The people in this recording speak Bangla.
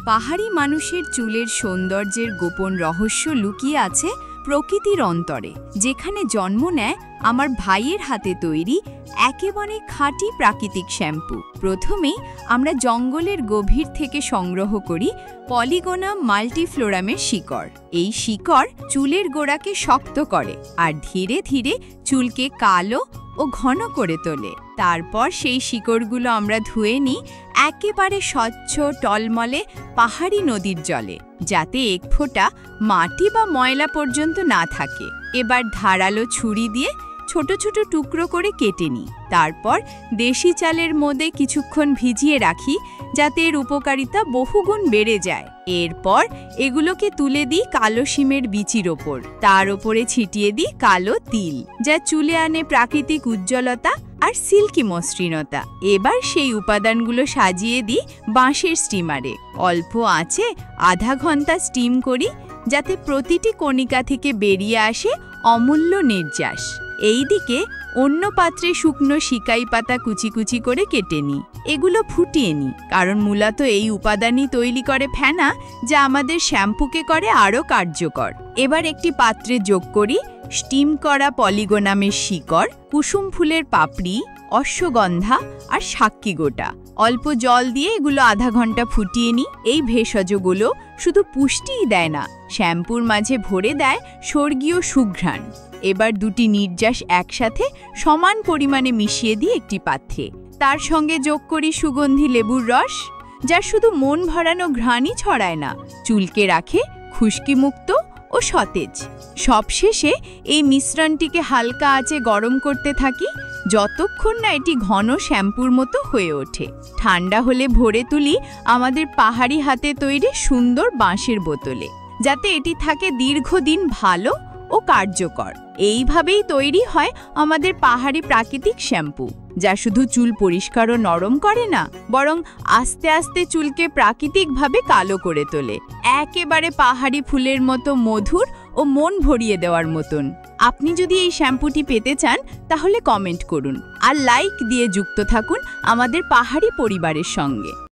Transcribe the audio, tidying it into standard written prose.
পাহাড়ি মানুষের চুলের সৌন্দর্যের গোপন রহস্য লুকিয়ে আছে প্রকৃতির অন্তরে, যেখানে জন্ম নেয় আমার ভাইয়ের হাতে তৈরি একেবারে খাঁটি প্রাকৃতিক শ্যাম্পু। প্রথমেই আমরা জঙ্গলের গভীর থেকে সংগ্রহ করি পলিগোনাম মাল্টিফ্লোরামের শিকড়। এই শিকড় চুলের গোড়াকে শক্ত করে আর ধীরে ধীরে চুলকে কালো ও ঘন করে তোলে। তারপর সেই শিকড়গুলো আমরা ধুয়ে নিই একেবারে স্বচ্ছ টলমলে পাহাড়ি নদীর জলে, যাতে এক ফোঁটা মাটি বা ময়লা পর্যন্ত না থাকে। এবার ধারালো ছুরি দিয়ে ছোট ছোট টুকরো করে কেটে নিই। তারপর দেশি চালের মধ্যে কিছুক্ষণ ভিজিয়ে রাখি, যাতে এর উপকারিতা বহুগুণ বেড়ে যায়। এরপর এগুলোকে তুলে দিই কালো শিমের বিচির ওপর। তার ওপরে ছিটিয়ে দিই কালো তিল, যা চুলে আনে প্রাকৃতিক উজ্জ্বলতা আর সিল্কি মসৃণতা। এবার সেই উপাদানগুলো সাজিয়ে দিই বাঁশের স্টিমারে। অল্প আঁচে আধা ঘন্টা স্টিম করি, যাতে প্রতিটি কণিকা থেকে বেরিয়ে আসে অমূল্য নির্যাস। এইদিকে অন্য পাত্রে শুকনো শিকাই পাতা কুচি কুচি করে কেটে নিই। এগুলো ফুটিয়ে নিই, কারণ মূলত এই উপাদানই তৈরি করে ফেনা, যা আমাদের শ্যাম্পুকে করে আরও কার্যকর। এবার একটি পাত্রে যোগ করি স্টিম করা পলিগোনামের শিকড়, কুসুম ফুলের পাপড়ি, অশ্বগন্ধা আর সাক্ষী গোটা। অল্প জল দিয়ে এগুলো আধা ঘন্টা ফুটিয়ে নিই। এই ভেষজগুলো শুধু পুষ্টিই দেয় না, শ্যাম্পুর মাঝে ভরে দেয় স্বর্গীয় সুঘ্রাণ। এবার দুটি নির্যাস একসাথে সমান পরিমাণে মিশিয়ে দিই একটি পাত্রে। তার সঙ্গে যোগ করি সুগন্ধি লেবুর রস, যা শুধু মন ভরানো ঘ্রাণই ছড়ায় না, চুলকে রাখে খুশকিমুক্ত ও সতেজ। সবশেষে এই মিশ্রণটিকে হালকা আঁচে গরম করতে থাকি, যতক্ষণ না এটি ঘন শ্যাম্পুর মতো হয়ে ওঠে। ঠান্ডা হলে ভরে তুলি আমাদের পাহাড়ি হাতে তৈরি সুন্দর বাঁশের বোতলে, যাতে এটি থাকে দীর্ঘদিন ভালো ও কার্যকর। এইভাবেই তৈরি হয় আমাদের পাহাড়ি প্রাকৃতিক শ্যাম্পু, যা শুধু চুল পরিষ্কার ও নরম করে না, বরং আস্তে আস্তে চুলকে প্রাকৃতিকভাবে কালো করে তোলে, একেবারে পাহাড়ি ফুলের মতো মধুর ও মন ভরিয়ে দেওয়ার মতন। আপনি যদি এই শ্যাম্পুটি পেতে চান, তাহলে কমেন্ট করুন আর লাইক দিয়ে যুক্ত থাকুন আমাদের পাহাড়ি পরিবারের সঙ্গে।